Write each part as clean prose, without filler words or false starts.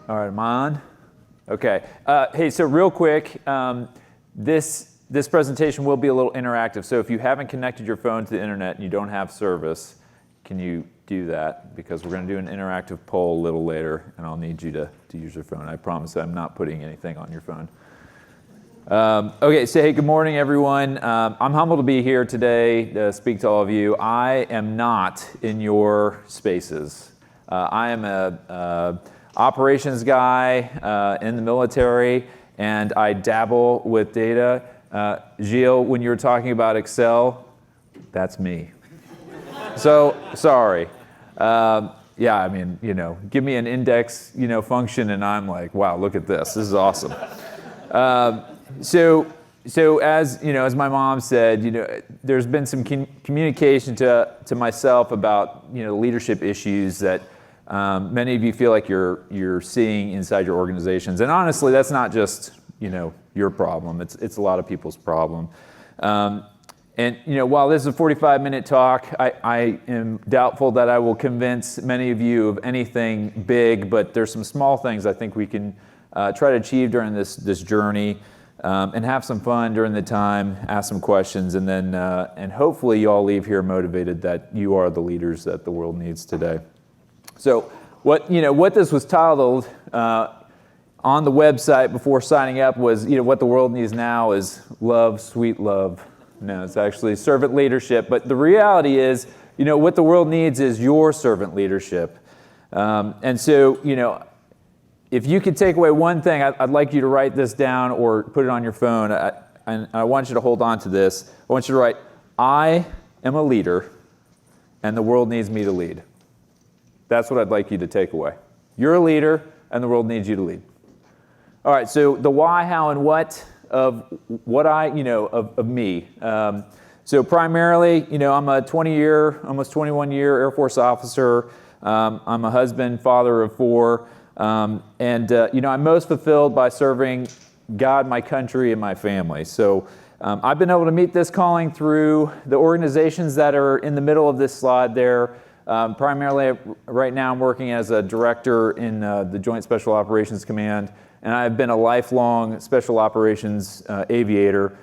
All right, am I on? Okay. Hey, so real quick, this presentation will be a little interactive. So if you haven't connected your phone to the internet and you don't have service, can you do that? Because we're going to do an interactive poll a little later, and I'll need you to use your phone. I promise I'm not putting anything on your phone. Okay, so hey, good morning, everyone. I'm humbled to be here today to speak to all of you. I am not in your spaces. I am a operations guy in the military, and I dabble with data. Gilles, when you were talking about Excel, that's me. So, sorry. Yeah, I mean, give me an index, function, and I'm like, wow, look at this. This is awesome. So as my mom said, there's been some communication to myself about, leadership issues that many of you feel like you're seeing inside your organizations. And honestly, that's not just, your problem. It's a lot of people's problem. And while this is a 45-minute talk, I am doubtful that I will convince many of you of anything big, but there's some small things I think we can try to achieve during this journey, and have some fun during the time, ask some questions, and then and hopefully you all leave here motivated that you are the leaders that the world needs today. So what this was titled on the website before signing up was, what the world needs now is love, sweet love. No, it's actually servant leadership. But the reality is, what the world needs is your servant leadership. And so, if you could take away one thing, I'd like you to write this down or put it on your phone. And I want you to hold on to this. I want you to write, I am a leader, and the world needs me to lead. That's what I'd like you to take away. You're a leader, and the world needs you to lead. All right, so the why, how, and what of what of me. So primarily, I'm a 20-year, almost 21-year Air Force officer. I'm a husband, father of 4. I'm most fulfilled by serving God, my country, and my family. So I've been able to meet this calling through the organizations that are in the middle of this slide there. Primarily, right now, I'm working as a director in the Joint Special Operations Command, and I've been a lifelong special operations aviator,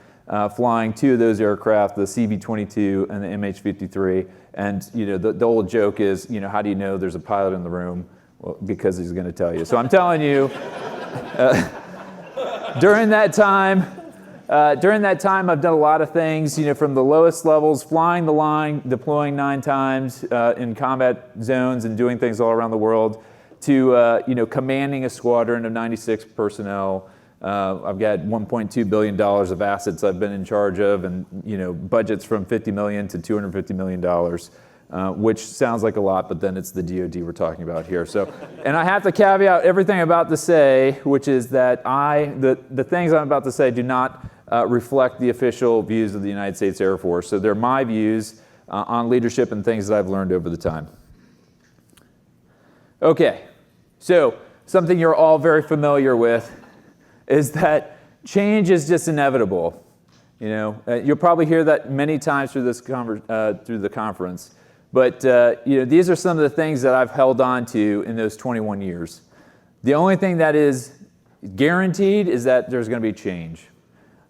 flying 2 of those aircraft, the CV-22 and the MH-53. And the old joke is, how do you know there's a pilot in the room? Well, because he's going to tell you. So I'm telling you, during that time, I've done a lot of things, from the lowest levels, flying the line, deploying 9 times in combat zones and doing things all around the world, to commanding a squadron of 96 personnel. I've got $1.2 billion of assets I've been in charge of, and budgets from $50 million to $250 million, which sounds like a lot, but then it's the DoD we're talking about here. So, and I have to caveat everything I'm about to say, which is that the things I'm about to say do not reflect the official views of the United States Air Force. So they're my views on leadership and things that I've learned over the time. Okay, so something you're all very familiar with is that change is just inevitable. You'll probably hear that many times through the conference. But these are some of the things that I've held on to in those 21 years. The only thing that is guaranteed is that there's going to be change.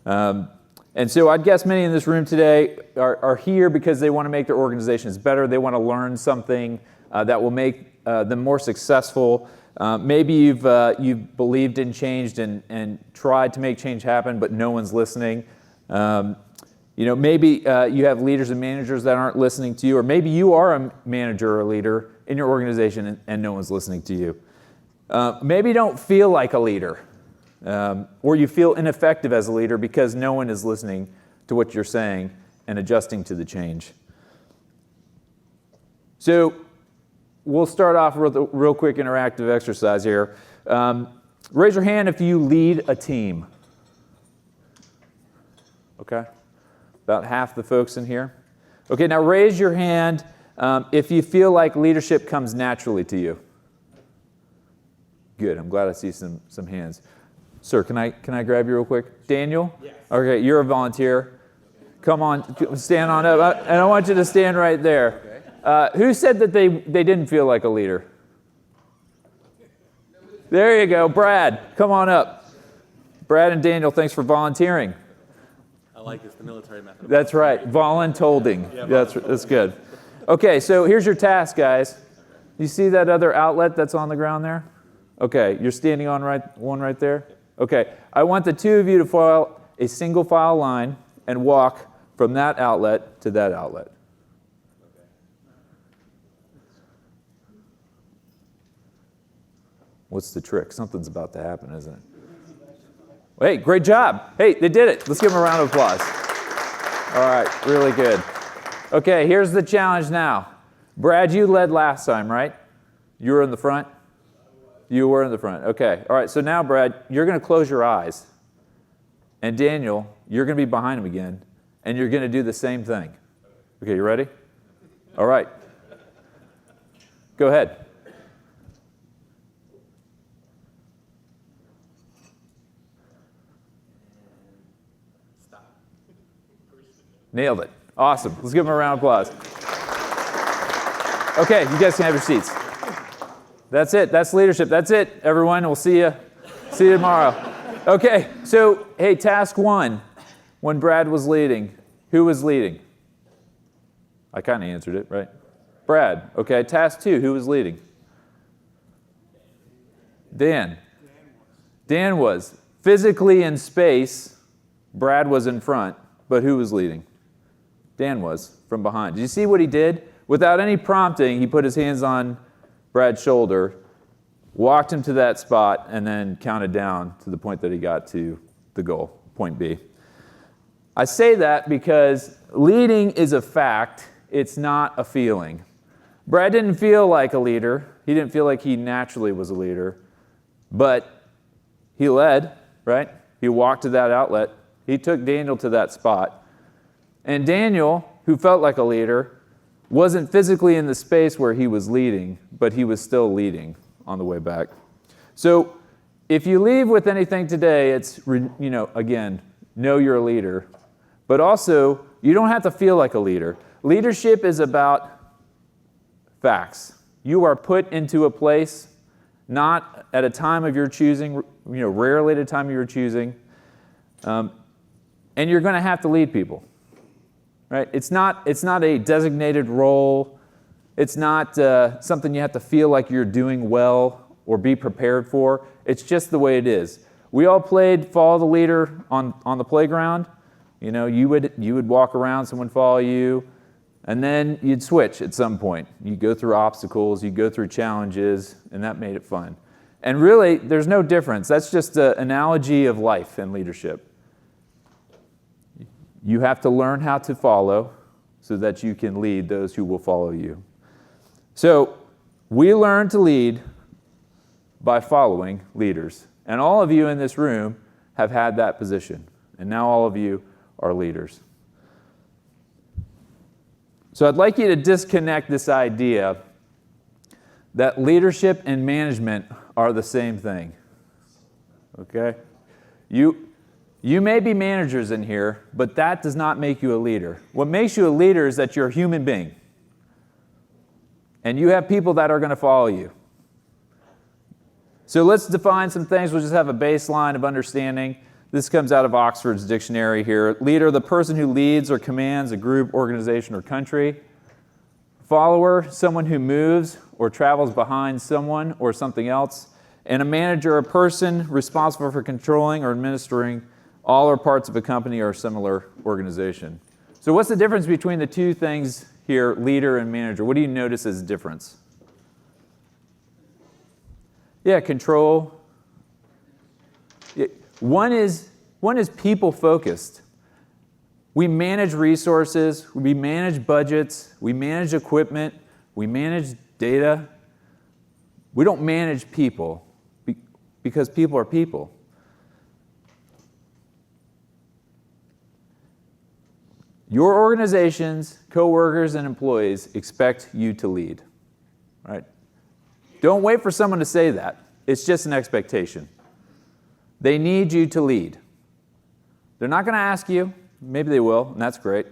And so I'd guess many in this room today are here because they want to make their organizations better. They want to learn something that will make them more successful. Maybe you've believed in change and tried to make change happen, but no one's listening. Maybe you have leaders and managers that aren't listening to you, or maybe you are a manager or a leader in your organization and no one's listening to you. Maybe you don't feel like a leader, or you feel ineffective as a leader because no one is listening to what you're saying and adjusting to the change. So we'll start off with a real quick interactive exercise here. Raise your hand if you lead a team. Okay. About half the folks in here. Okay, now raise your hand if you feel like leadership comes naturally to you. Good, I'm glad I see some hands. Sir, can I grab you real quick? Daniel? Yes. Okay, you're a volunteer. Come on, stand on up. And I want you to stand right there. Okay. Who said that they didn't feel like a leader? There you go. Brad, come on up. Brad and Daniel, thanks for volunteering. I like this, the military method. That's right, voluntolding. Yeah, that's good. Okay, so here's your task, guys. You see that other outlet that's on the ground there? Okay, you're standing on one right there? Okay, I want the two of you to follow a single file line and walk from that outlet to that outlet. What's the trick? Something's about to happen, isn't it? Hey, great job. Hey, they did it. Let's give them a round of applause. All right, really good. Okay, here's the challenge now. Brad, you led last time, right? You were in the front? You were in the front. Okay, all right, so now, Brad, you're going to close your eyes. And Daniel, you're going to be behind him again, and you're going to do the same thing. Okay, you ready? All right. Go ahead. Nailed it. Awesome. Let's give them a round of applause. Okay, you guys can have your seats. That's it. That's leadership. That's it, everyone. We'll see you tomorrow. Okay, so, hey, task one, when Brad was leading, who was leading? I kind of answered it, right? Brad. Okay, task two, who was leading? Dan. Dan was. Physically in space, Brad was in front, but who was leading? Dan was, from behind. Did you see what he did? Without any prompting, he put his hands on Brad's shoulder, walked him to that spot, and then counted down to the point that he got to the goal, point B. I say that because leading is a fact, it's not a feeling. Brad didn't feel like a leader. He didn't feel like he naturally was a leader, but he led, right? He walked to that outlet. He took Daniel to that spot. And Daniel, who felt like a leader, wasn't physically in the space where he was leading, but he was still leading on the way back. So if you leave with anything today, it's, again, know you're a leader. But also, you don't have to feel like a leader. Leadership is about facts. You are put into a place, not at a time of your choosing, rarely at a time of your choosing, and you're going to have to lead people. Right? It's not a designated role. It's not something you have to feel like you're doing well or be prepared for. It's just the way it is. We all played follow the leader on the playground. You would walk around, someone follow you, and then you'd switch at some point. You'd go through obstacles, you'd go through challenges, and that made it fun. And really, there's no difference. That's just an analogy of life and leadership. You have to learn how to follow so that you can lead those who will follow you. So we learn to lead by following leaders. And all of you in this room have had that position. And now all of you are leaders. So I'd like you to disconnect this idea that leadership and management are the same thing. Okay? You may be managers in here, but that does not make you a leader. What makes you a leader is that you're a human being. And you have people that are going to follow you. So let's define some things. We'll just have a baseline of understanding. This comes out of Oxford's dictionary here. Leader, the person who leads or commands a group, organization, or country. Follower, someone who moves or travels behind someone or something else. And a manager, a person responsible for controlling or administering all or parts of a company or a similar organization. So what's the difference between the two things here, leader and manager? What do you notice as a difference? Yeah, control. One is people-focused. We manage resources, we manage budgets, we manage equipment, we manage data. We don't manage people because people are people. Your organizations, coworkers, and employees expect you to lead, right? Don't wait for someone to say that. It's just an expectation. They need you to lead. They're not going to ask you. Maybe they will, and that's great.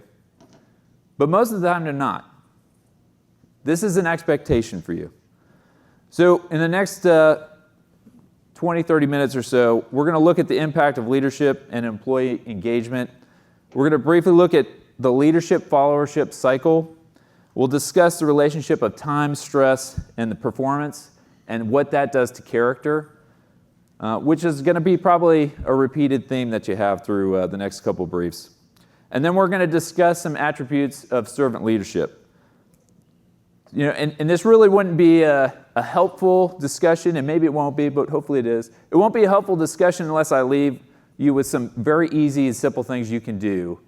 But most of the time, they're not. This is an expectation for you. So in the next 20, 30 minutes or so, we're going to look at the impact of leadership and employee engagement. We're going to briefly look at the leadership followership cycle. We'll discuss the relationship of time, stress, and the performance, and what that does to character, which is going to be probably a repeated theme that you have through the next couple briefs. And then we're going to discuss some attributes of servant leadership. You know, and this really wouldn't be a helpful discussion, and maybe it won't be, but hopefully it is. It won't be a helpful discussion unless I leave you with some very easy and simple things you can do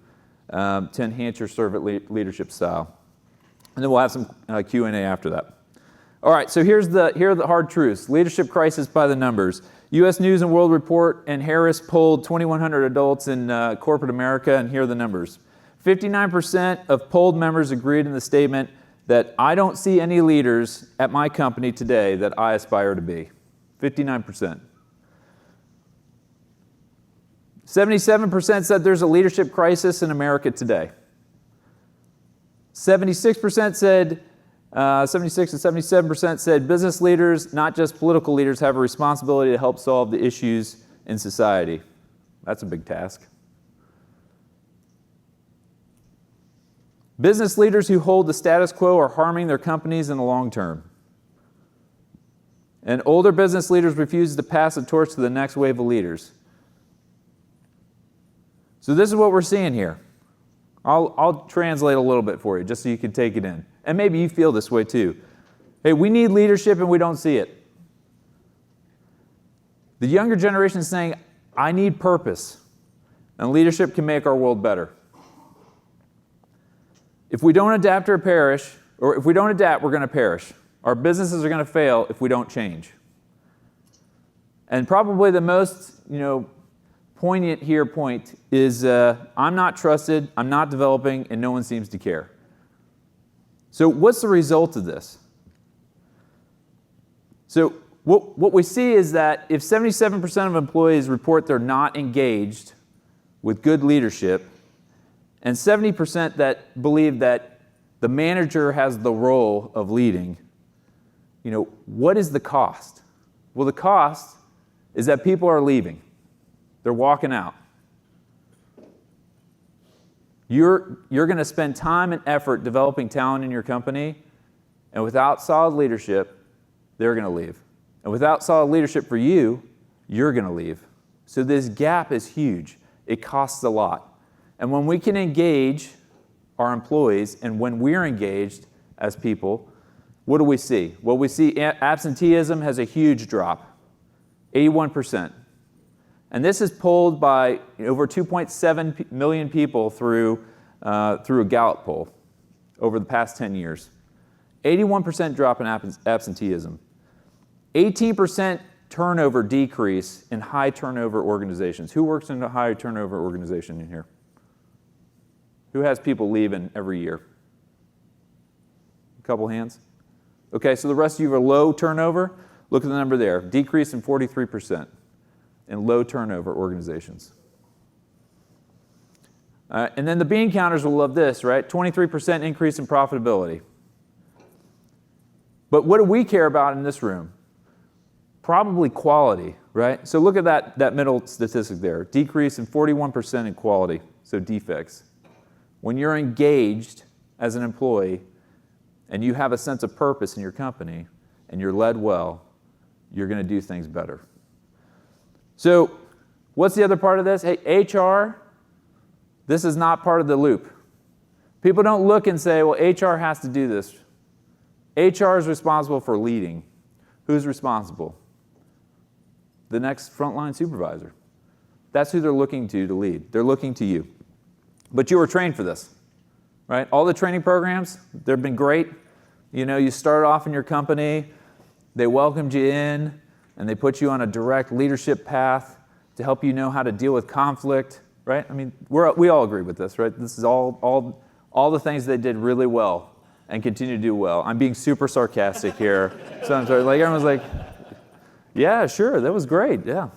to enhance your servant leadership style. And then we'll have some Q&A after that. All right, so here are the hard truths. Leadership crisis by the numbers. U.S. News and World Report and Harris polled 2,100 adults in corporate America, and here are the numbers. 59% of polled members agreed in the statement that I don't see any leaders at my company today that I aspire to be. 59%. 77% said there's a leadership crisis in America today. 76% said, 76 and 77% said business leaders, not just political leaders, have a responsibility to help solve the issues in society. That's a big task. Business leaders who hold the status quo are harming their companies in the long term. And older business leaders refuse to pass the torch to the next wave of leaders. So this is what we're seeing here. I'll translate a little bit for you just so you can take it in. And maybe you feel this way too. Hey, we need leadership and we don't see it. The younger generation is saying, I need purpose. And leadership can make our world better. If we don't adapt or perish, or if we don't adapt, we're going to perish. Our businesses are going to fail if we don't change. And probably the most, poignant point is I'm not trusted, I'm not developing, and no one seems to care. So what's the result of this? So what we see is that if 77% of employees report they're not engaged with good leadership, and 70% that believe that the manager has the role of leading, what is the cost? Well, the cost is that people are leaving. They're walking out. You're going to spend time and effort developing talent in your company, and without solid leadership, they're going to leave. And without solid leadership for you, you're going to leave. So this gap is huge. It costs a lot. And when we can engage our employees, and when we're engaged as people, what do we see? Well, we see absenteeism has a huge drop, 81%. And this is polled by over 2.7 million people through a Gallup poll over the past 10 years. 81% drop in absenteeism. 18% turnover decrease in high turnover organizations. Who works in a high turnover organization in here? Who has people leaving every year? A couple hands? Okay, so the rest of you are low turnover. Look at the number there. Decrease in 43% in low turnover organizations. And then the bean counters will love this, right? 23% increase in profitability. But what do we care about in this room? Probably quality, right? So look at that middle statistic there. Decrease in 41% in quality, so defects. When you're engaged as an employee and you have a sense of purpose in your company and you're led well, you're going to do things better. So what's the other part of this? Hey, HR, this is not part of the loop. People don't look and say, well, HR has to do this. HR is responsible for leading. Who's responsible? The next frontline supervisor. That's who they're looking to lead. They're looking to you. But you were trained for this, right? All the training programs, they've been great. You started off in your company, they welcomed you in, and they put you on a direct leadership path to help you know how to deal with conflict, right? I mean, we all agree with this, right? This is all the things they did really well and continue to do well. I'm being super sarcastic here. So I'm sorry, everyone's like, yeah, sure, that was great, yeah.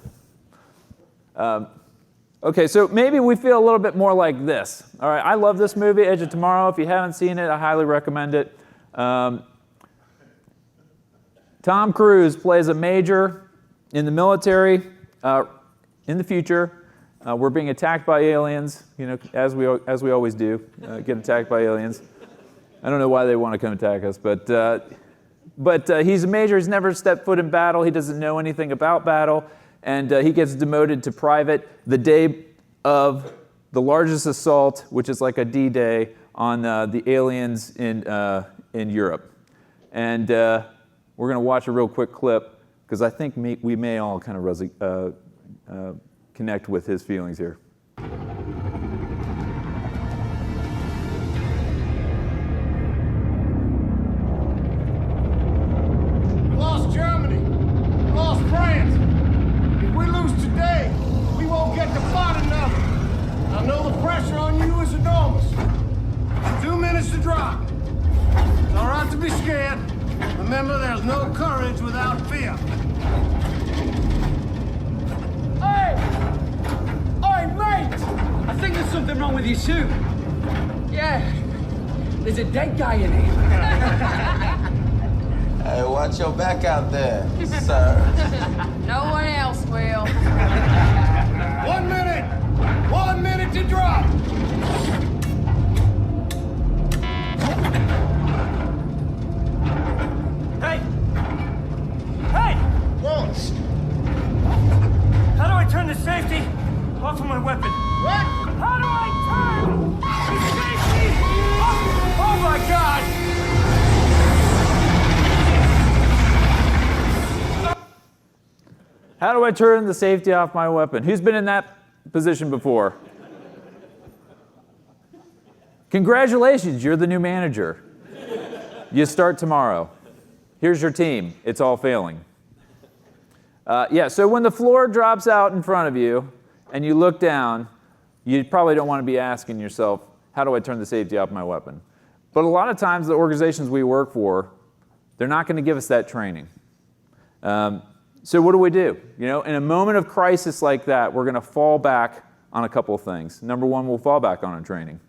Okay, so maybe we feel a little bit more like this. All right, I love this movie, Edge of Tomorrow. If you haven't seen it, I highly recommend it. Tom Cruise plays a major in the military, in the future, we're being attacked by aliens, as we always do, get attacked by aliens. I don't know why they want to come attack us, but he's a major. He's never stepped foot in battle. He doesn't know anything about battle, and he gets demoted to private the day of the largest assault, which is like a D-Day, on the aliens in Europe. And we're going to watch a real quick clip, because I think we may all kind of connect with his feelings here. We lost Germany. We lost France. If we lose today, we won't get to fight another. I know the pressure on you is enormous. 2 minutes to drop. It's all right to be scared. Remember, there's no courage without fear. Hey! Hey, mate! I think there's something wrong with your suit. Yeah, there's a dead guy in here. Hey, watch your back out there, sir. No one else will. 1 minute! 1 minute to drop! Hey! Hey! Once. How do I turn the safety off of my weapon? What? How do I turn the safety off? Oh my God! How do I turn the safety off my weapon? Who's been in that position before? Congratulations, you're the new manager. You start tomorrow. Here's your team. It's all failing. So when the floor drops out in front of you and you look down, you probably don't want to be asking yourself, how do I turn the safety off my weapon? But a lot of times the organizations we work for, they're not going to give us that training. So what do we do? In a moment of crisis like that, we're going to fall back on a couple of things. Number one, we'll fall back on our training.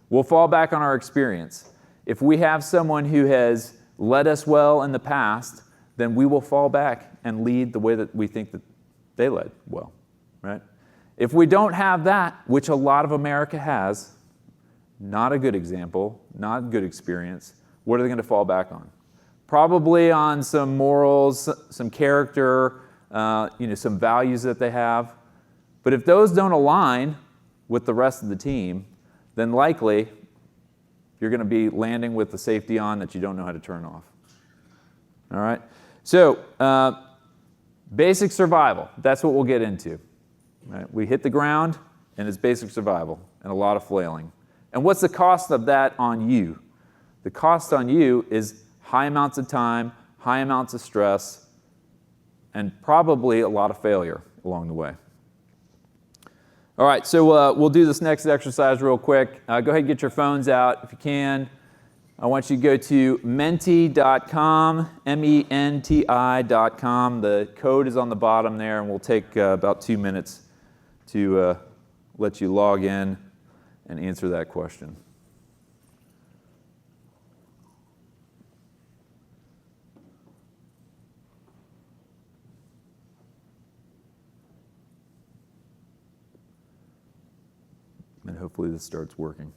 We'll fall back on our experience. If we have someone who has led us well in the past, then we will fall back and lead the way that we think that they led well, right? If we don't have that, which a lot of America has, not a good example, not a good experience, what are they going to fall back on? Probably on some morals, some character, some values that they have. But if those don't align with the rest of the team, then likely you're going to be landing with the safety on that you don't know how to turn off. All right? So, basic survival, that's what we'll get into. Right? We hit the ground, and it's basic survival, and a lot of flailing. And what's the cost of that on you? The cost on you is high amounts of time, high amounts of stress, and probably a lot of failure along the way. All right, so we'll do this next exercise real quick. Go ahead and get your phones out if you can. I want you to go to menti.com, menti.com. The code is on the bottom there, and we'll take about 2 minutes to let you log in and answer that question. And hopefully this starts working.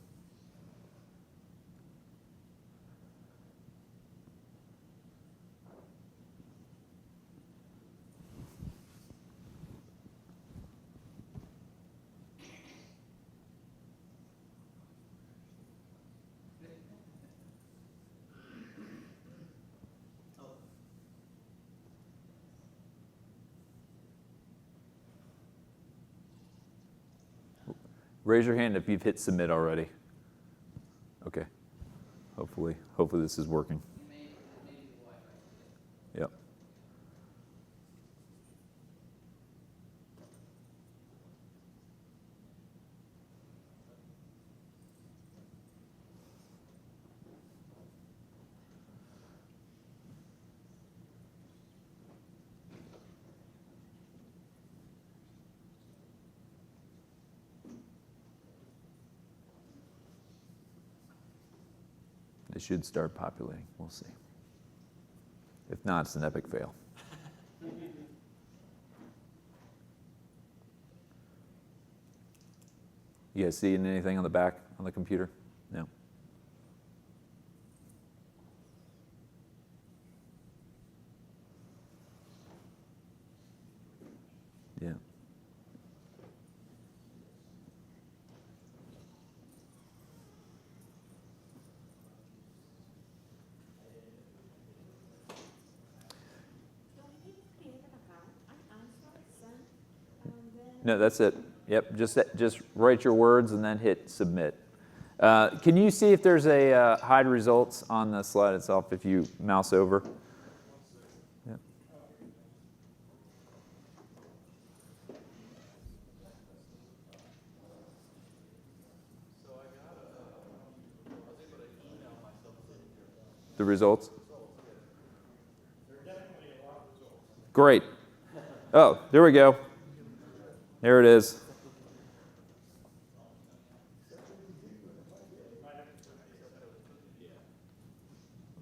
Raise your hand if you've hit submit already. Okay. Hopefully this is working. Yep. It should start populating. We'll see. If not, it's an epic fail. You guys see anything on the back on the computer? No. Yeah. No, that's it. Yep, just write your words and then hit submit. Can you see if there's a hide results on the slide itself if you mouse over? Yep. The results? Great. Oh, there we go. There it is.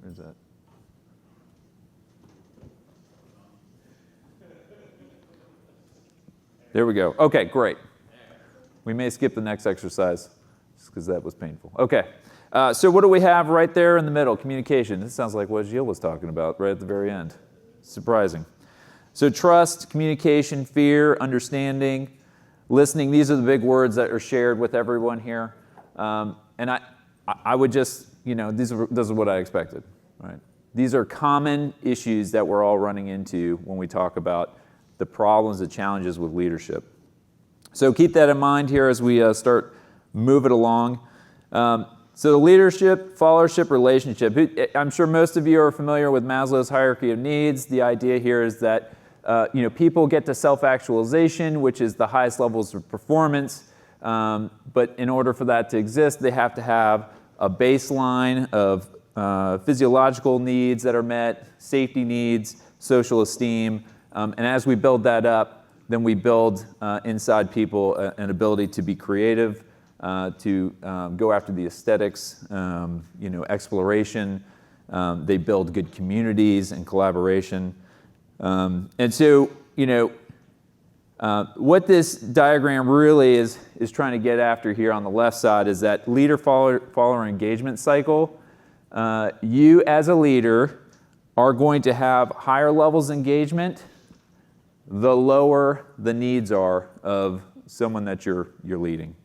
Where's that? There we go. Okay, great. We may skip the next exercise just because that was painful. Okay. So what do we have right there in the middle? Communication. This sounds like what Gilles was talking about right at the very end. Surprising. So trust, communication, fear, understanding, listening. These are the big words that are shared with everyone here. And I would just, this is what I expected, right? These are common issues that we're all running into when we talk about the problems, the challenges with leadership. So keep that in mind here as we start moving along. So the leadership, followership, relationship. I'm sure most of you are familiar with Maslow's hierarchy of needs. The idea here is that people get to self-actualization, which is the highest levels of performance. But in order for that to exist, they have to have a baseline of physiological needs that are met, safety needs, social esteem. And as we build that up, then we build inside people an ability to be creative, to go after the aesthetics, exploration. They build good communities and collaboration. And so, what this diagram really is trying to get after here on the left side is that leader-follower engagement cycle. You as a leader are going to have higher levels of engagement the lower the needs are of someone that you're leading.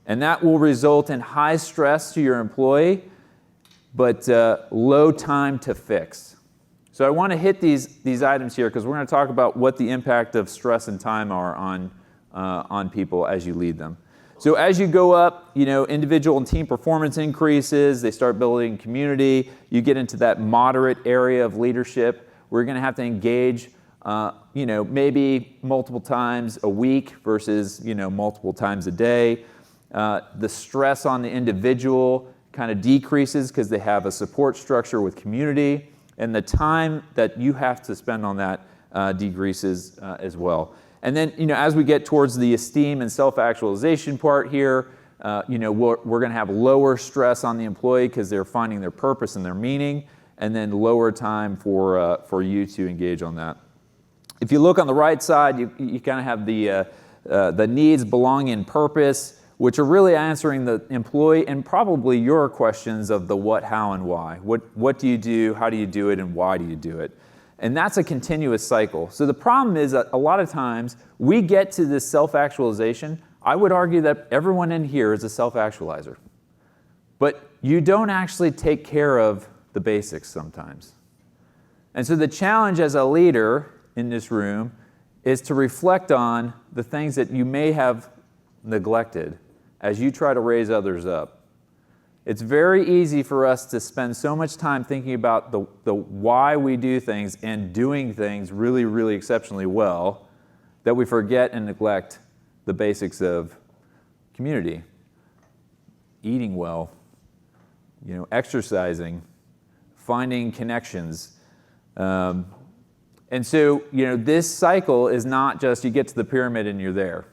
And that will result in high stress to your employee, but low time to fix. So I want to hit these items here because we're going to talk about what the impact of stress and time are on people as you lead them. So as you go up, individual and team performance increases, they start building community, you get into that moderate area of leadership. We're going to have to engage, maybe multiple times a week versus, multiple times a day. The stress on the individual kind of decreases because they have a support structure with community, and the time that you have to spend on that decreases as well. And then, as we get towards the esteem and self-actualization part here, we're going to have lower stress on the employee because they're finding their purpose and their meaning, and then lower time for you to engage on that. If you look on the right side, you kind of have the needs, belonging, and purpose, which are really answering the employee and probably your questions of the what, how, and why. What do you do, how do you do it, and why do you do it? And that's a continuous cycle. So the problem is that a lot of times we get to this self-actualization. I would argue that everyone in here is a self-actualizer. But you don't actually take care of the basics sometimes. And so the challenge as a leader in this room is to reflect on the things that you may have neglected as you try to raise others up. It's very easy for us to spend so much time thinking about the why we do things and doing things really, really exceptionally well that we forget and neglect the basics of community, eating well, exercising, finding connections. And so, this cycle is not just you get to the pyramid and you're there,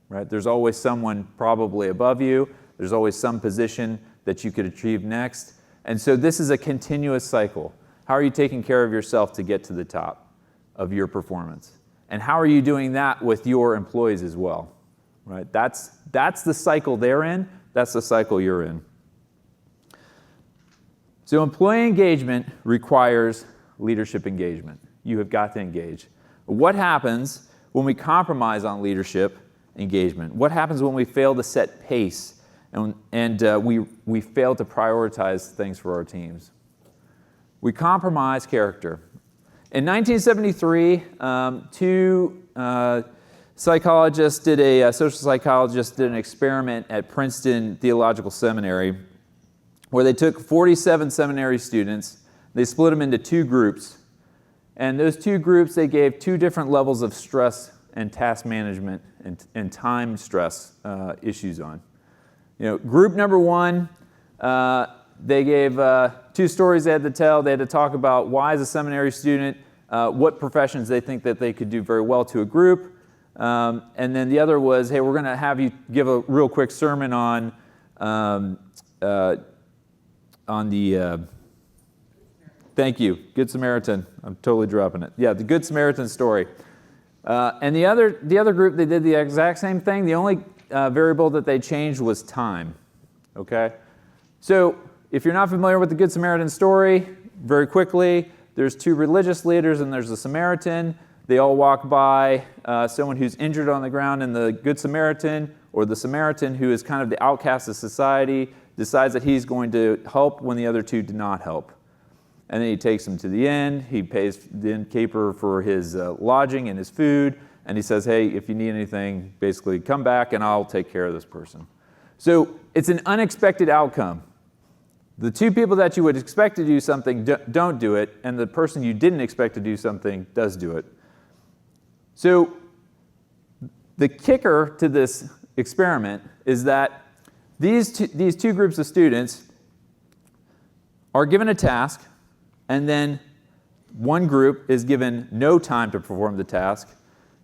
right? There's always someone probably above you. There's always some position that you could achieve next. And so this is a continuous cycle. How are you taking care of yourself to get to the top of your performance? And how are you doing that with your employees as well? right? That's the cycle they're in. That's the cycle you're in. So employee engagement requires leadership engagement. You have got to engage. What happens when we compromise on leadership engagement? What happens when we fail to set pace and we fail to prioritize things for our teams? We compromise character. In 1973, two social psychologists did an experiment at Princeton Theological Seminary where they took 47 seminary students, they split them into two groups, and those two groups they gave two different levels of stress and task management and time stress issues on. Group number one, they gave two stories they had to tell. They had to talk about why, as a seminary student, what professions they think that they could do very well to a group. And then the other was, hey, we're going to have you give a real quick sermon on the, thank you, Good Samaritan. I'm totally dropping it. Yeah, the Good Samaritan story. And the other group, they did the exact same thing. The only variable that they changed was time. Okay? So if you're not familiar with the Good Samaritan story, very quickly, there's two religious leaders and there's a Samaritan. They all walk by someone who's injured on the ground, and the Good Samaritan, or the Samaritan, who is kind of the outcast of society, decides that he's going to help when the other two did not help. And then he takes him to the inn. He pays the innkeeper for his lodging and his food, and he says, hey, if you need anything, basically come back and I'll take care of this person. So it's an unexpected outcome. The two people that you would expect to do something don't do it, and the person you didn't expect to do something does do it. So the kicker to this experiment is that these two groups of students are given a task, and then one group is given no time to perform the task,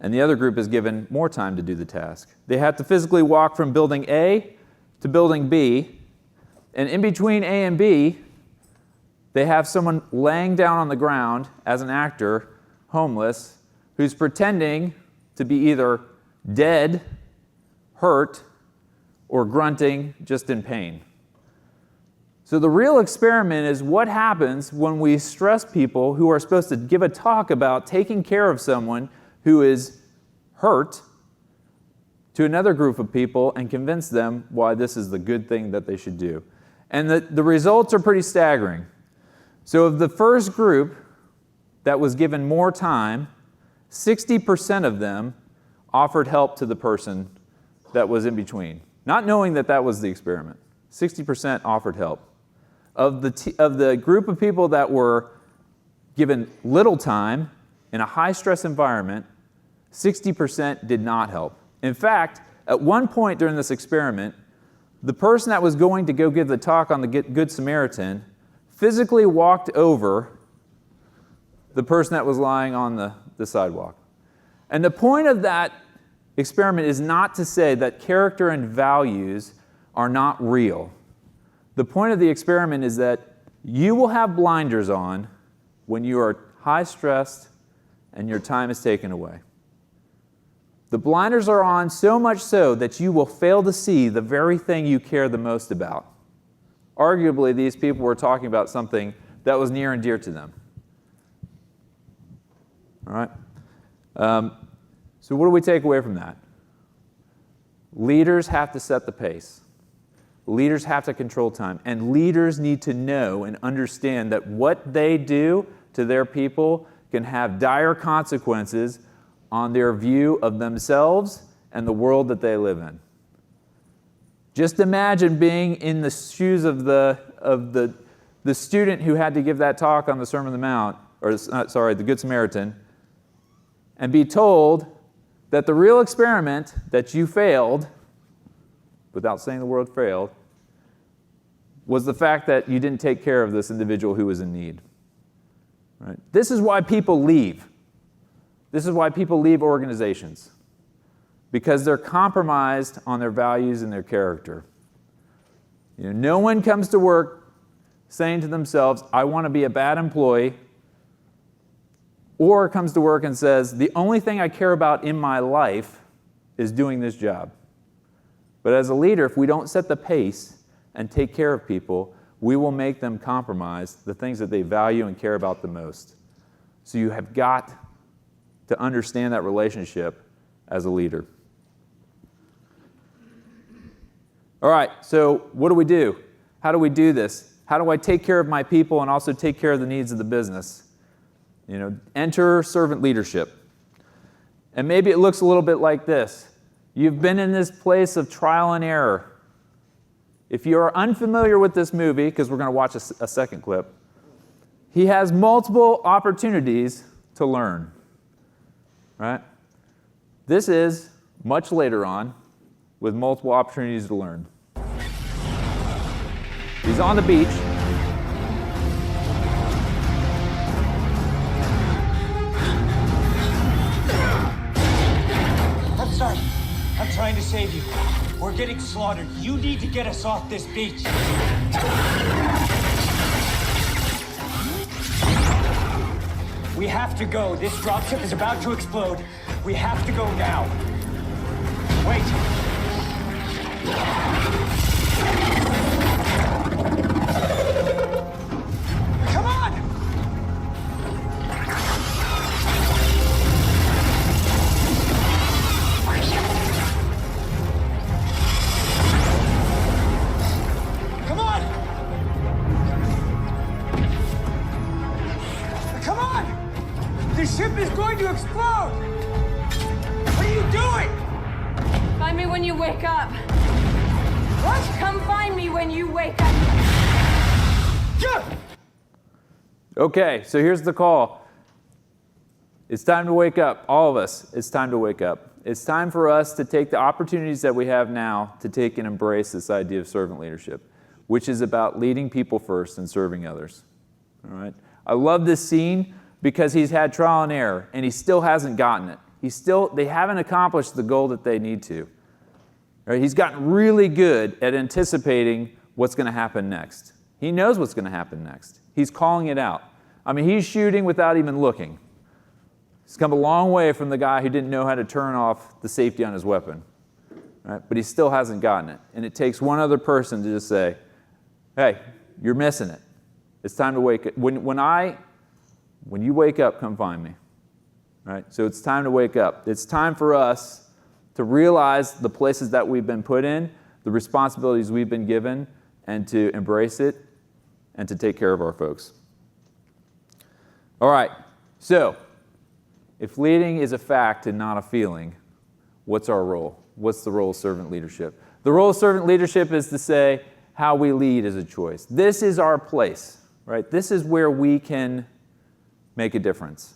and the other group is given more time to do the task. They have to physically walk from building A to building B, and in between A and B, they have someone laying down on the ground as an actor, homeless, who's pretending to be either dead, hurt, or grunting, just in pain. So the real experiment is what happens when we stress people who are supposed to give a talk about taking care of someone who is hurt to another group of people and convince them why this is the good thing that they should do. And the results are pretty staggering. So of the first group that was given more time, 60% of them offered help to the person that was in between, not knowing that that was the experiment. 60% offered help. Of the group of people that were given little time in a high-stress environment, 60% did not help. In fact, at one point during this experiment, the person that was going to go give the talk on the Good Samaritan physically walked over the person that was lying on the sidewalk. And the point of that experiment is not to say that character and values are not real. The point of the experiment is that you will have blinders on when you are high-stressed and your time is taken away. The blinders are on so much so that you will fail to see the very thing you care the most about. Arguably, these people were talking about something that was near and dear to them. All right? So what do we take away from that? Leaders have to set the pace. Leaders have to control time. And leaders need to know and understand that what they do to their people can have dire consequences on their view of themselves and the world that they live in. Just imagine being in the shoes of the student who had to give that talk on the Sermon on the Mount, the Good Samaritan, and be told that the real experiment that you failed, without saying the word failed, was the fact that you didn't take care of this individual who was in need. Right? This is why people leave. This is why people leave organizations, because they're compromised on their values and their character. No one comes to work saying to themselves, I want to be a bad employee, or comes to work and says, the only thing I care about in my life is doing this job. But as a leader, if we don't set the pace and take care of people, we will make them compromise the things that they value and care about the most. So you have got to understand that relationship as a leader. All right, so what do we do? How do we do this? How do I take care of my people and also take care of the needs of the business? Enter servant leadership. And maybe it looks a little bit like this. You've been in this place of trial and error. If you are unfamiliar with this movie, because we're going to watch a second clip, he has multiple opportunities to learn. Right? This is much later on with multiple opportunities to learn. He's on the beach. I'm sorry. I'm trying to save you. We're getting slaughtered. You need to get us off this beach. We have to go. This dropship is about to explode. We have to go now. Wait. Come on! Come on! Come on! The ship is going to explode! What are you doing? Find me when you wake up. What? Come find me when you wake up. Okay, so here's the call. It's time to wake up, all of us. It's time to wake up. It's time for us to take the opportunities that we have now to take and embrace this idea of servant leadership, which is about leading people first and serving others. All right? I love this scene because he's had trial and error, and he still hasn't gotten it. They haven't accomplished the goal that they need to. Right? He's gotten really good at anticipating what's going to happen next. He knows what's going to happen next. He's calling it out. I mean, he's shooting without even looking. He's come a long way from the guy who didn't know how to turn off the safety on his weapon. Right? But he still hasn't gotten it. And it takes one other person to just say, hey, you're missing it. It's time to wake up. When you wake up, come find me. Right? So it's time to wake up. It's time for us to realize the places that we've been put in, the responsibilities we've been given, and to embrace it and to take care of our folks. All right, so if leading is a fact and not a feeling, what's our role? What's the role of servant leadership? The role of servant leadership is to say how we lead is a choice. This is our place, right? This is where we can make a difference.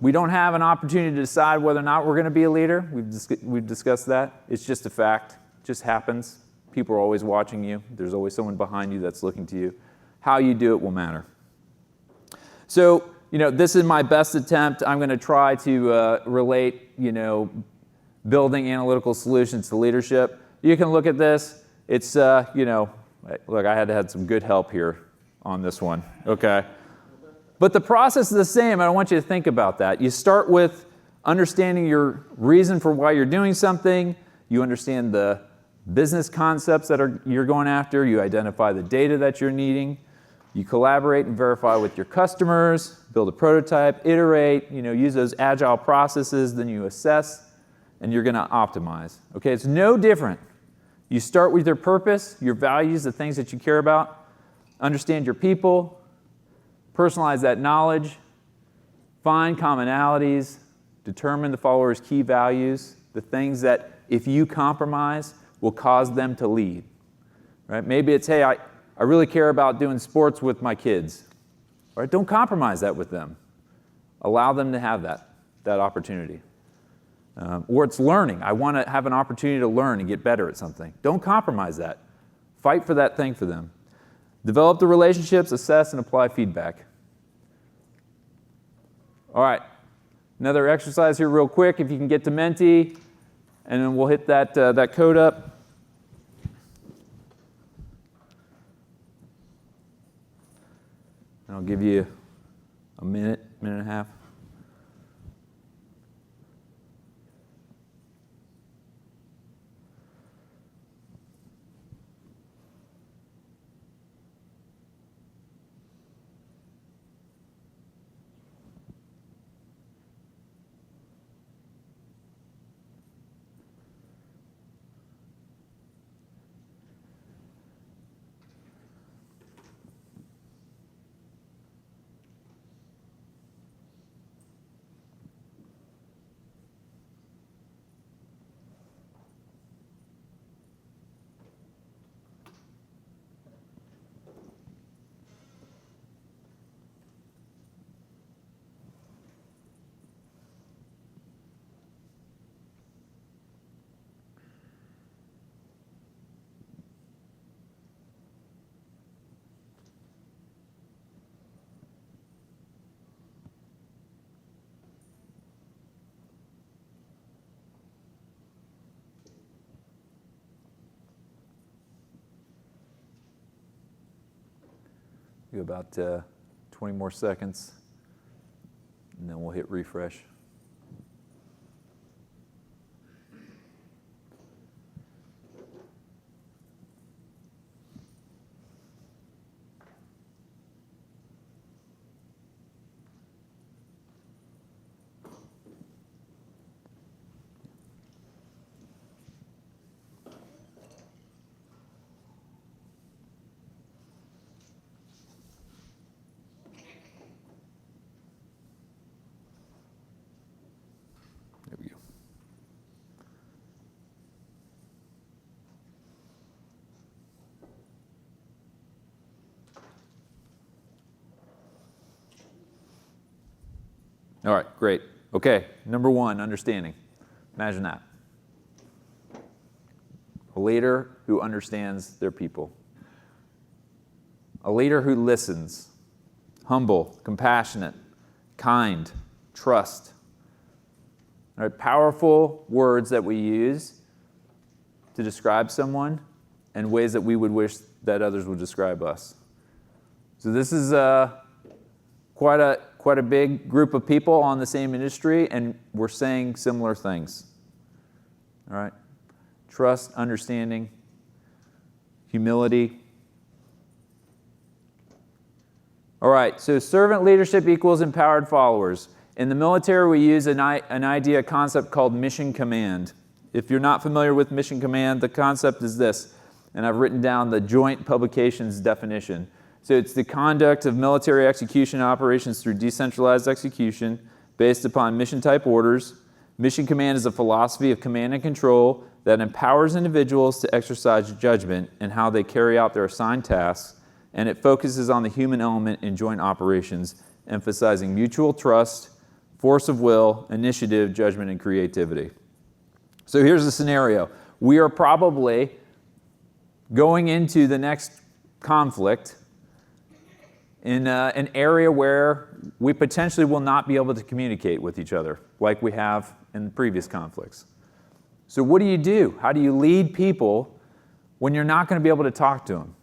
We don't have an opportunity to decide whether or not we're going to be a leader. We've discussed that. It's just a fact. It just happens. People are always watching you. There's always someone behind you that's looking to you. How you do it will matter. So, this is my best attempt. I'm going to try to relate, building analytical solutions to leadership. You can look at this. It's, look, I had to have some good help here on this one. Okay. But the process is the same. I don't want you to think about that. You start with understanding your reason for why you're doing something. You understand the business concepts that you're going after. You identify the data that you're needing. You collaborate and verify with your customers, build a prototype, iterate, use those agile processes, then you assess, and you're going to optimize. Okay, it's no different. You start with your purpose, your values, the things that you care about, understand your people, personalize that knowledge, find commonalities, determine the followers' key values, the things that if you compromise will cause them to lead. Right? Maybe it's, hey, I really care about doing sports with my kids. All right? Don't compromise that with them. Allow them to have that opportunity. Or it's learning. I want to have an opportunity to learn and get better at something. Don't compromise that. Fight for that thing for them. Develop the relationships, assess, and apply feedback. All right, another exercise here real quick. If you can get to Menti, and then we'll hit that code up. And I'll give you a minute and a half. Go about 20 more seconds, and then we'll hit refresh. There we go. All right, great. Okay, number one, understanding. Imagine that. A leader who understands their people. A leader who listens, humble, compassionate, kind, trust. All right, powerful words that we use to describe someone and ways that we would wish that others would describe us. So this is quite a big group of people on the same industry, and we're saying similar things. All right? Trust, understanding, humility. All right, so servant leadership equals empowered followers. In the military, we use an idea, concept called mission command. If you're not familiar with mission command, the concept is this, and I've written down the joint publications definition. So it's the conduct of military execution operations through decentralized execution based upon mission-type orders. Mission command is a philosophy of command and control that empowers individuals to exercise judgment in how they carry out their assigned tasks, and it focuses on the human element in joint operations, emphasizing mutual trust, force of will, initiative, judgment, and creativity. So here's the scenario. We are probably going into the next conflict in an area where we potentially will not be able to communicate with each other like we have in previous conflicts. So what do? How do you lead people when you're not going to be able to talk to them?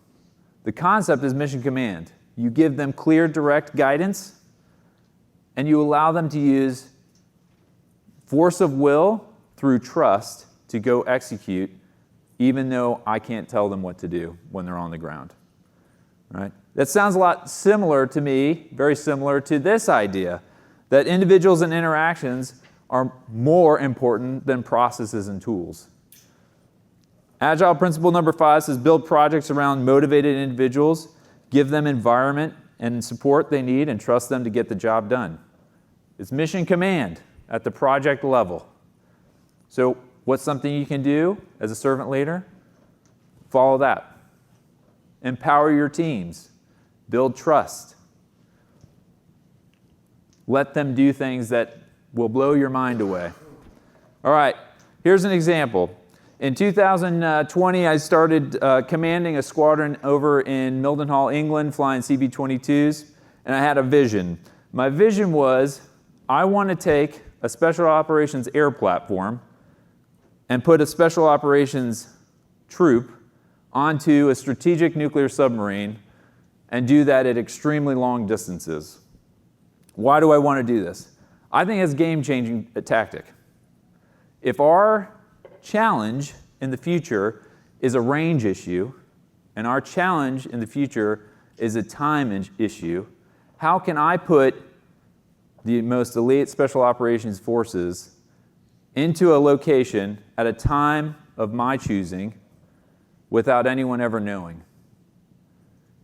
The concept is mission command. You give them clear, direct guidance, and you allow them to use force of will through trust to go execute, even though I can't tell them what to do when they're on the ground. Right? That sounds a lot similar to me, very similar to this idea, that individuals and interactions are more important than processes and tools. Agile principle number 5 says build projects around motivated individuals, give them environment and support they need, and trust them to get the job done. It's mission command at the project level. So what's something you can do as a servant leader? Follow that. Empower your teams. Build trust. Let them do things that will blow your mind away. All right, here's an example. In 2020, I started commanding a squadron over in Mildenhall, England, flying CB-22s, and I had a vision. My vision was, I want to take a special operations air platform and put a special operations troop onto a strategic nuclear submarine and do that at extremely long distances. Why do I want to do this? I think it's a game-changing tactic. If our challenge in the future is a range issue, and our challenge in the future is a time issue, how can I put the most elite special operations forces into a location at a time of my choosing without anyone ever knowing?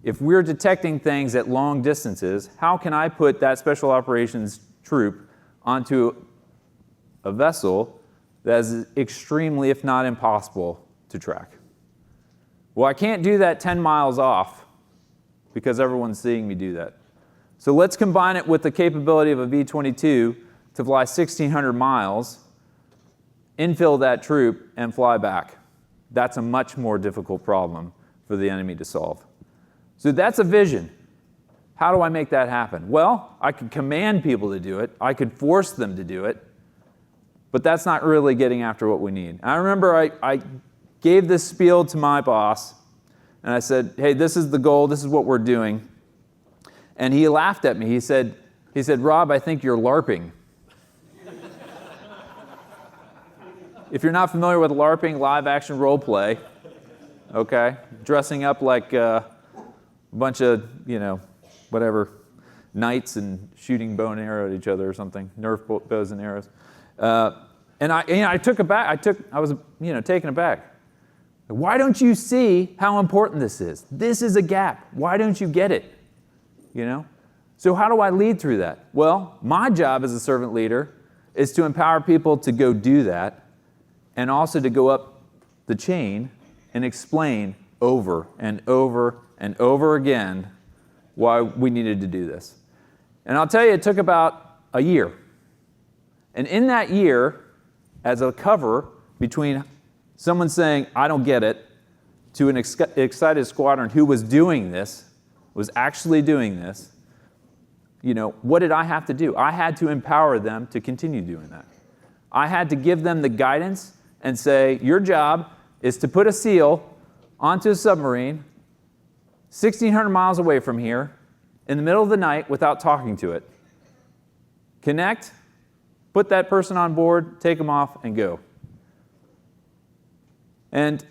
If we're detecting things at long distances, how can I put that special operations troop onto a vessel that is extremely, if not impossible, to track? Well, I can't do that 10 miles off because everyone's seeing me do that. So let's combine it with the capability of a V-22 to fly 1,600 miles, infill that troop, and fly back. That's a much more difficult problem for the enemy to solve. So that's a vision. How do I make that happen? Well, I could command people to do it. I could force them to do it. But that's not really getting after what we need. I remember I gave this spiel to my boss, and I said, hey, this is the goal. This is what we're doing. And he laughed at me. He said, Rob, I think you're LARPing. If you're not familiar with LARPing, live action role play, okay, dressing up like a bunch of, whatever, knights and shooting bow and arrow at each other or something, Nerf bows and arrows. And I took aback. I was taken aback. Why don't you see how important this is? This is a gap. Why don't you get it? So how do I lead through that? Well, my job as a servant leader is to empower people to go do that, and also to go up the chain and explain over and over and over again why we needed to do this. And I'll tell you, it took about a year. And in that year, as a cover between someone saying, I don't get it, to an excited squadron who was doing this, was actually doing this, what did I have to do? I had to empower them to continue doing that. I had to give them the guidance and say, your job is to put a SEAL onto a submarine 1,600 miles away from here in the middle of the night without talking to it. Connect, put that person on board, take them off, and go. And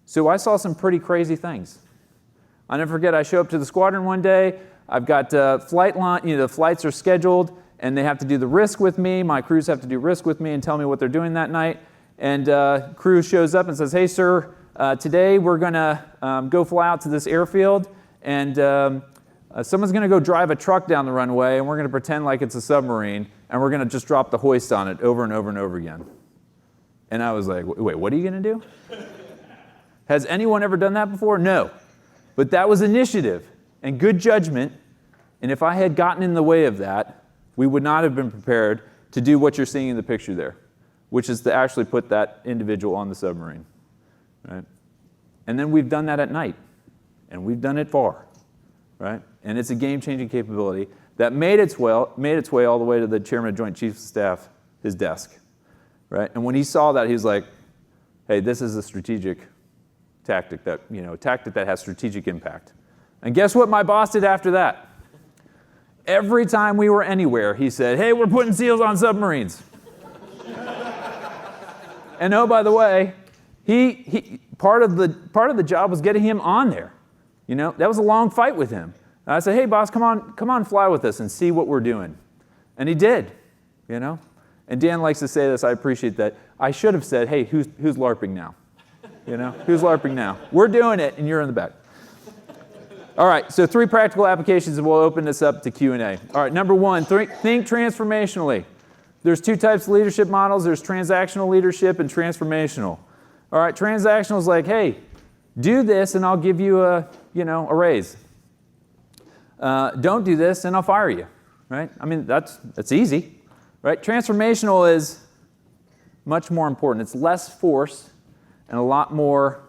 so I saw some pretty crazy things. I'll never forget, I show up to the squadron one day. I've got flight line, the flights are scheduled, and they have to do the risk with me. My crews have to do risk with me and tell me what they're doing that night. And crew shows up and says, hey, sir, today we're going to go fly out to this airfield, and someone's going to go drive a truck down the runway, and we're going to pretend like it's a submarine, and we're going to just drop the hoist on it over and over and over again. And I was like, wait, what are you going to do? Has anyone ever done that before? No. But that was initiative and good judgment, and if I had gotten in the way of that, we would not have been prepared to do what you're seeing in the picture there, which is to actually put that individual on the submarine, right? And then we've done that at night, and we've done it far, right? And it's a game-changing capability that made its way all the way to the chairman of Joint Chiefs of Staff, his desk, right? And when he saw that, he was like, hey, this is a strategic tactic that, tactic that has strategic impact. And guess what my boss did after that? Every time we were anywhere, he said, hey, we're putting SEALs on submarines. And oh, by the way, he part of the job was getting him on there. That was a long fight with him. And I said, hey, boss, come on, fly with us and see what we're doing. And he did, And Dan likes to say this. I appreciate that. I should have said, hey, who's LARPing now? Who's LARPing now? We're doing it, and you're in the back. All right, so 3 practical applications, and we'll open this up to Q&A. All right, number 1, think transformationally. There's 2 types of leadership models. There's transactional leadership and transformational. All right, transactional is like, hey, do this, and I'll give you a raise. Don't do this, and I'll fire you, right? I mean, that's easy, right? Transformational is much more important. It's less force and a lot more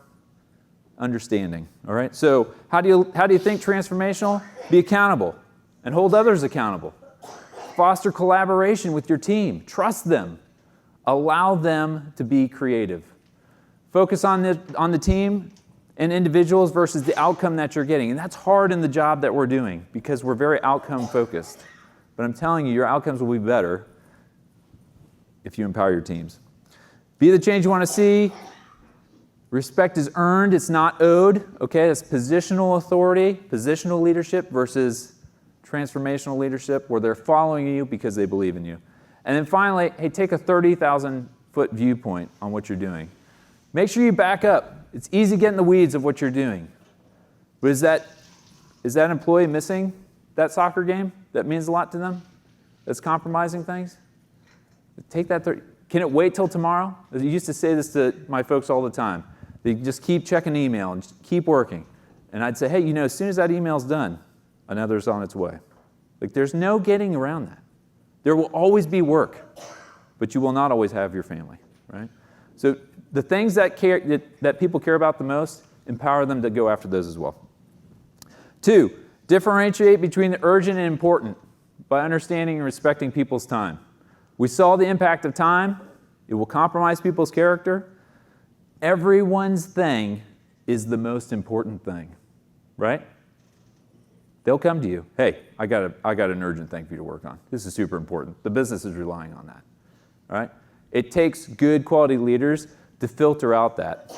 understanding, all right? So how do you think transformational? Be accountable and hold others accountable. Foster collaboration with your team. Trust them. Allow them to be creative. Focus on the team and individuals versus the outcome that you're getting. And that's hard in the job that we're doing because we're very outcome focused. But I'm telling you, your outcomes will be better if you empower your teams. Be the change you want to see. Respect is earned, it's not owed. Okay, that's positional authority, positional leadership versus transformational leadership where they're following you because they believe in you. And then finally, hey, take a 30,000-foot viewpoint on what you're doing. Make sure you back up. It's easy to get in the weeds of what you're doing. But is that employee missing that soccer game that means a lot to them? That's compromising things? Take that 30. Can it wait till tomorrow? I used to say this to my folks all the time. They just keep checking email and just keep working. And I'd say, hey, as soon as that email's done, another's on its way. Like, there's no getting around that. There will always be work, but you will not always have your family, right? So the things that people care about the most, empower them to go after those as well. 2, differentiate between the urgent and important by understanding and respecting people's time. We saw the impact of time. It will compromise people's character. Everyone's thing is the most important thing, right? They'll come to you. Hey, I got an urgent thing for you to work on. This is super important. The business is relying on that. All right? It takes good quality leaders to filter out that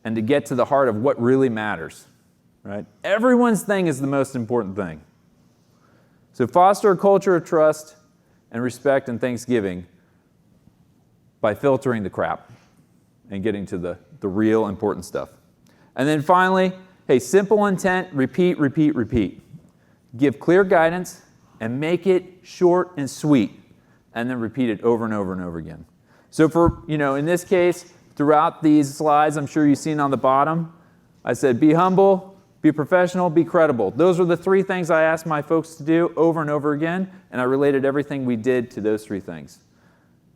and to get to the heart of what really matters. Right? Everyone's thing is the most important thing. So foster a culture of trust and respect and thanksgiving by filtering the crap and getting to the real important stuff. And then finally, hey, simple intent, repeat, repeat, repeat. Give clear guidance and make it short and sweet, and then repeat it over and over and over again. So for, in this case, throughout these slides, I'm sure you've seen on the bottom, I said be humble, be professional, be credible. Those were the 3 things I asked my folks to do over and over again, and I related everything we did to those 3 things.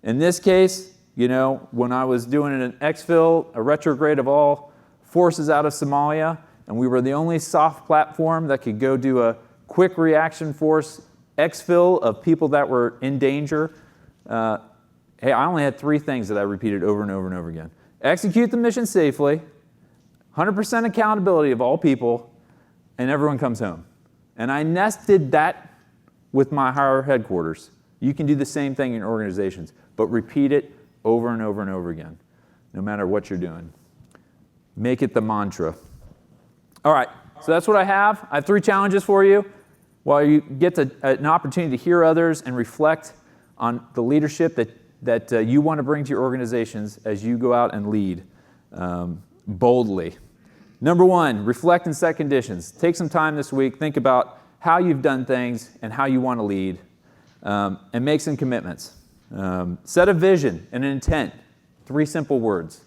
In this case, when I was doing an exfil, a retrograde of all forces out of Somalia, and we were the only soft platform that could go do a quick reaction force exfil of people that were in danger. Hey, I only had 3 things that I repeated over and over and over again. Execute the mission safely, 100% accountability of all people, and everyone comes home. And I nested that with my higher headquarters. You can do the same thing in organizations, but repeat it over and over and over again, no matter what you're doing. Make it the mantra. All right, so that's what I have. I have 3 challenges for you. While you get an opportunity to hear others and reflect on the leadership that you want to bring to your organizations as you go out and lead boldly. Number 1, reflect and set conditions. Take some time this week, think about how you've done things and how you want to lead, and make some commitments. Set a vision and an intent, 3 simple words,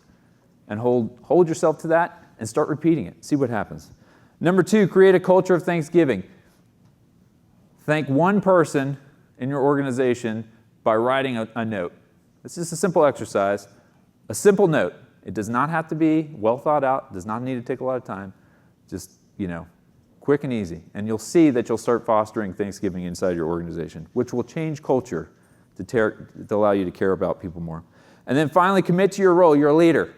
and hold yourself to that and start repeating it. See what happens. Number 2, create a culture of thanksgiving. Thank one person in your organization by writing a note. It's just a simple exercise, a simple note. It does not have to be well thought out, does not need to take a lot of time. Just, quick and easy. And you'll see that you'll start fostering Thanksgiving inside your organization, which will change culture to allow you to care about people more. And then finally, commit to your role. You're a leader.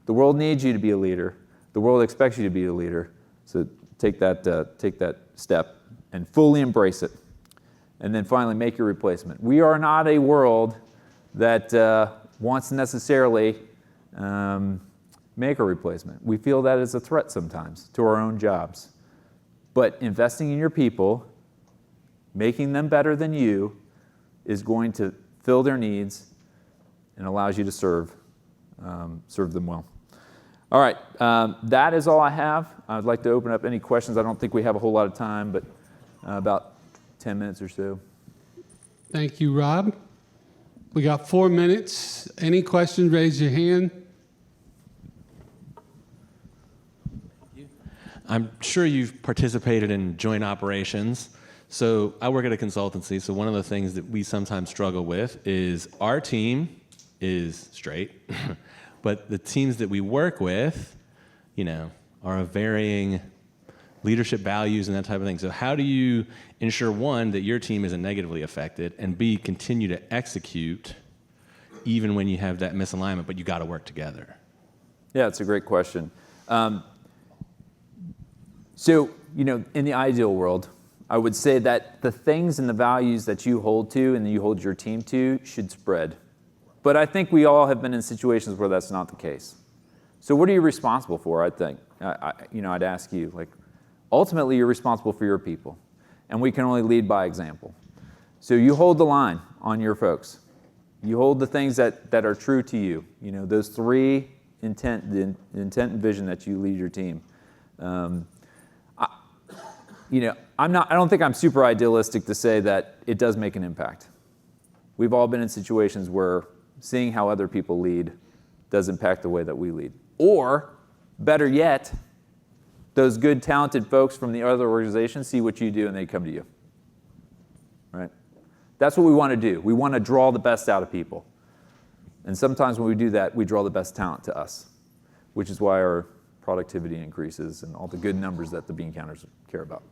The world needs you to be a leader. The world expects you to be a leader. So take that step and fully embrace it. And then finally, make your replacement. We are not a world that wants to necessarily make a replacement. We feel that is a threat sometimes to our own jobs. But investing in your people, making them better than you, is going to fill their needs and allows you to serve them well. All right, that is all I have. I'd like to open up any questions. I don't think we have a whole lot of time, but about 10 minutes or so. Thank you, Rob. We got 4 minutes. Any questions, raise your hand. I'm sure you've participated in joint operations. So I work at a consultancy, so one of the things that we sometimes struggle with is our team is straight, but the teams that we work with, are of varying leadership values and that type of thing. So how do you ensure, 1, that your team isn't negatively affected, and B, continue to execute even when you have that misalignment, but you got to work together? Yeah, it's a great question. So, in the ideal world, I would say that the things and the values that you hold to and that you hold your team to should spread. But I think we all have been in situations where that's not the case. So what are you responsible for, I think? I'd ask you, ultimately you're responsible for your people. And we can only lead by example. So you hold the line on your folks. You hold the things that are true to you. Those 3 intent, the intent and vision that you lead your team. I don't think I'm super idealistic to say that it does make an impact. We've all been in situations where seeing how other people lead does impact the way that we lead. Or, better yet, those good, talented folks from the other organizations see what you do and they come to you. Right? That's what we want to do. We want to draw the best out of people. And sometimes when we do that, we draw the best talent to us, which is why our productivity increases and all the good numbers that the bean counters care about.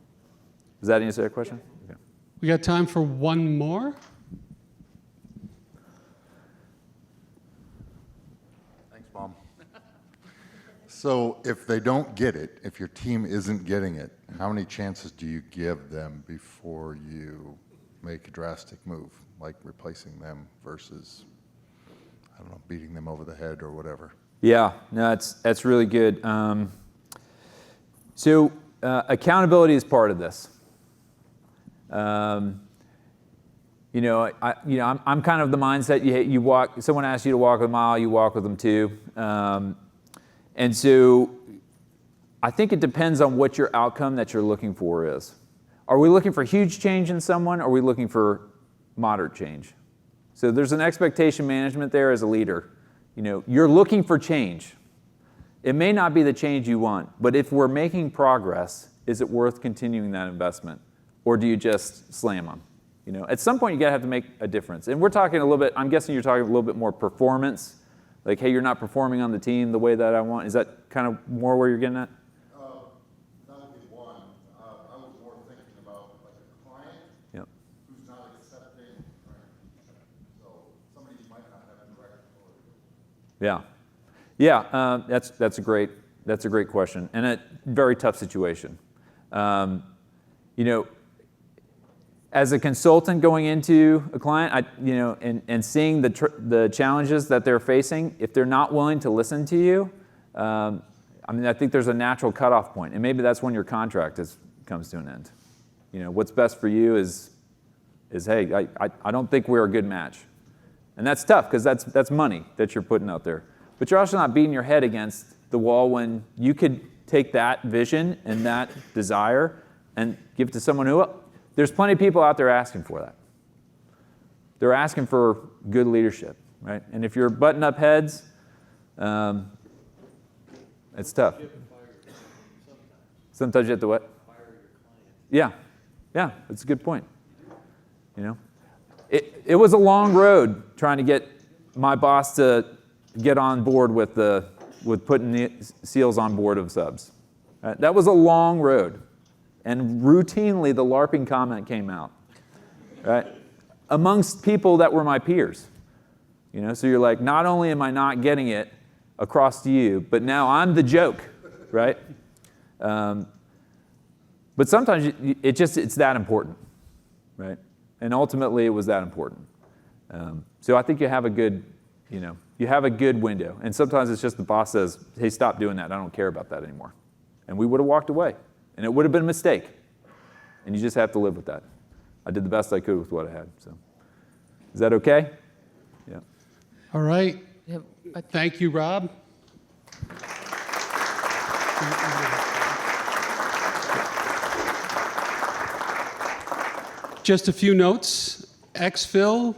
Does that answer your question? Okay. We got time for 1 more. Thanks, Mom. So if they don't get it, if your team isn't getting it, how many chances do you give them before you make a drastic move, like replacing them versus, I don't know, beating them over the head or whatever? Yeah, no, that's really good. So accountability is part of this. I'm kind of the mindset you walk. Someone asks you to walk a mile, you walk with them too. And so I think it depends on what your outcome that you're looking for is. Are we looking for huge change in someone, or are we looking for moderate change? So there's an expectation management there as a leader. You're looking for change. It may not be the change you want, but if we're making progress, is it worth continuing that investment? Or do you just slam them? At some point you gotta have to make a difference. And we're talking a little bit, I'm guessing you're talking a little bit more performance. Like, hey, you're not performing on the team the way that I want. Is that kind of more where you're getting at? That would be one. I was more thinking about like a client who's not accepting, right? So somebody might not have direct authority. That's a great question, and a very tough situation. As a consultant going into a client, and seeing the challenges that they're facing, if they're not willing to listen to you, I think there's a natural cutoff point, and maybe that's when your contract comes to an end. What's best for you is hey, I don't think we're a good match, and that's tough because that's money that you're putting out there. But you're also not beating your head against the wall when you could take that vision and that desire and give it to someone who. There's plenty of people out there asking for that. They're asking for good leadership, right? And if you're butting up heads, it's tough. Sometimes you have to what? Yeah, that's a good point. It was a long road trying to get my boss to get on board with putting the SEALs on board of subs. Right? That was a long road. And routinely, the LARPing comment came out, right? Amongst people that were my peers. So you're like, not only am I not getting it across to you, but now I'm the joke, right? But sometimes it's that important, right? And ultimately, it was that important. So I think you have a good window. And sometimes it's just the boss says, hey, stop doing that. I don't care about that anymore. And we would have walked away. And it would have been a mistake. And you just have to live with that. I did the best I could with what I had. So, is that okay? Yeah. All right. Thank you, Rob. Just a few notes. Exfil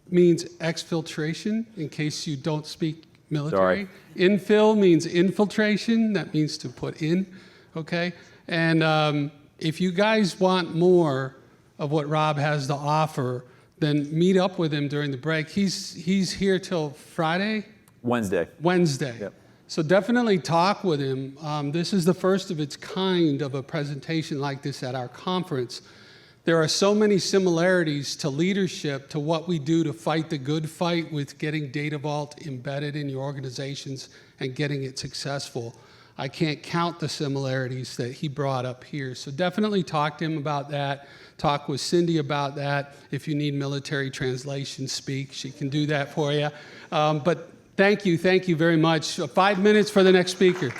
means exfiltration, in case you don't speak military. Sorry. Infill means infiltration. That means to put in, okay? And if you guys want more of what Rob has to offer, then meet up with him during the break. He's here till Friday? Wednesday. Yep. So definitely talk with him. This is the first of its kind of a presentation like this at our conference. There are so many similarities to leadership, to what we do to fight the good fight with getting Data Vault embedded in your organizations and getting it successful. I can't count the similarities that he brought up here. So definitely talk to him about that. Talk with Cindy about that. If you need military translation speak, she can do that for you. But thank you very much. 5 minutes for the next speaker.